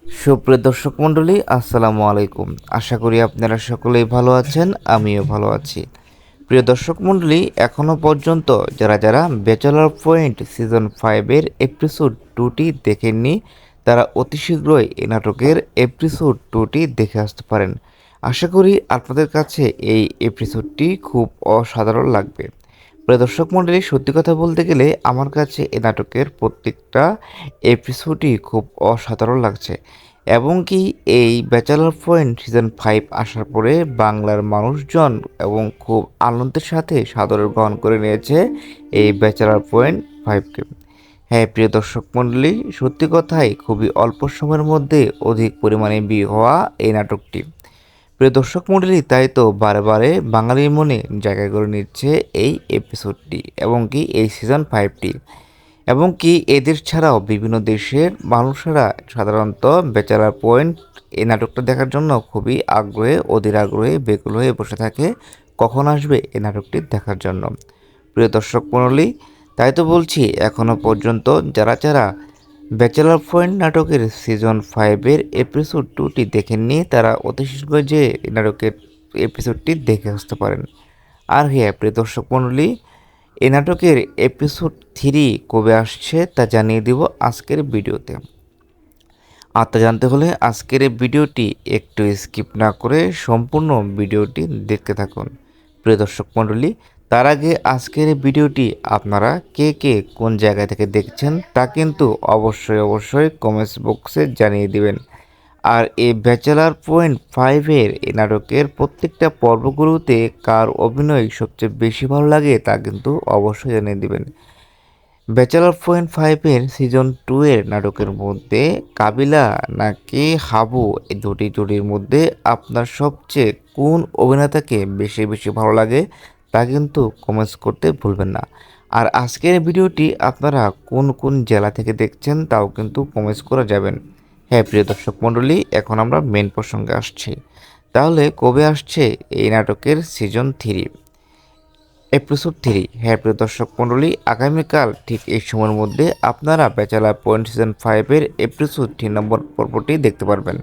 সুপ্রিয় দর্শক মণ্ডলী, আসসালামু আলাইকুম। আশা করি আপনারা সকলেই ভালো আছেন, আমিও ভালো আছি। প্রিয় দর্শক মণ্ডলী, এখনও পর্যন্ত যারা ব্যাচেলর পয়েন্ট সিজন 5 এর এপিসোড 2টি দেখেননি, তারা অতি শীঘ্রই এই নাটকের এপিসোড 2টি দেখে আসতে পারেন। আশা করি আপনাদের কাছে এই এপিসোডটি খুব অসাধারণ লাগবে। প্রিয় দর্শক মণ্ডলী, সত্যি কথা বলতে গেলে আমার কাছে এই নাটকের প্রত্যেকটা এপিসোডই খুব অসাধারণ লাগছে, এবং কি এই ব্যাচেলর পয়েন্ট সিজন 5 আসার পরে বাংলার মানুষজন এবং খুব আনন্দের সাথে সাদরে গ্রহণ করে নিয়েছে এই ব্যাচেলর পয়েন্ট 5কে। হ্যাঁ প্রিয় দর্শক মণ্ডলী, সত্যি কথাই খুবই অল্প সময়ের মধ্যে অধিক পরিমাণে বিয়ে হওয়া এই নাটকটি। প্রিয় দর্শক মণ্ডলী, তাই তো বারে বারে বাঙালির মনে জায়গা করে নিচ্ছে এই এপিসোডটি এবং কি এই সিজন 5টি, এবং কি এদের ছাড়াও বিভিন্ন দেশের মানুষেরা সাধারণত ব্যাচেলর পয়েন্ট এই নাটকটা দেখার জন্য খুবই অধীর আগ্রহে বেকুল হয়ে বসে থাকে কখন আসবে এই নাটকটি দেখার জন্য। প্রিয় দর্শক মণ্ডলী, তাই তো বলছি, এখনও পর্যন্ত যারা ব্যাচেলর পয়েন্ট নাটকের সিজন 5-এর এপিসোড 2টি দেখেননি, তারা অতি শীঘ্রই যে এই নাটকের এপিসোডটি দেখে আসতে পারেন। আর হ্যাঁ প্রিয় দর্শক মণ্ডলী, এই নাটকের এপিসোড 3 কবে আসছে তা জানিয়ে দিব আজকের ভিডিওতে। আর তা জানতে হলে আজকের এই ভিডিওটি একটু স্কিপ না করে সম্পূর্ণ ভিডিওটি দেখতে থাকুন। প্রিয় দর্শক মণ্ডলী, তার আগে আজকের এই ভিডিওটি আপনারা কে কে কোন জায়গা থেকে দেখছেন তা কিন্তু অবশ্যই কমেন্টস বক্সে জানিয়ে দিবেন। আর এই ব্যাচেলর পয়েন্ট 5-এর এই নাটকের প্রত্যেকটা পর্বগুলোতে কার অভিনয় সবচেয়ে বেশি ভালো লাগে তা কিন্তু অবশ্যই জানিয়ে দিবেন। ব্যাচেলর পয়েন্ট 5-এর সিজন 2-এর নাটকের মধ্যে কাবিলা নাকি হাবু, এই দুটি জুটির মধ্যে আপনার সবচেয়ে কোন অভিনেতাকে বেশি ভালো লাগে তা কিন্তু কমেন্টস করতে ভুলবেন না। আর আজকের ভিডিওটি আপনারা কোন জেলা থেকে দেখছেন তাও কিন্তু কমেন্টস করে যাবেন। হ্যাঁ প্রিয় দর্শক মণ্ডলী, এখন আমরা মেন প্রসঙ্গে আসছি। তাহলে কবে আসছে এই নাটকের সিজন 3 এপিসোড 3? হ্যাঁ প্রিয় দর্শক মণ্ডলী, আগামীকাল ঠিক এই সময়ের মধ্যে আপনারা ব্যাচেলর পয়েন্ট সিজন 5-এর এপিসোড 3 নম্বর পর্বটি দেখতে পারবেন।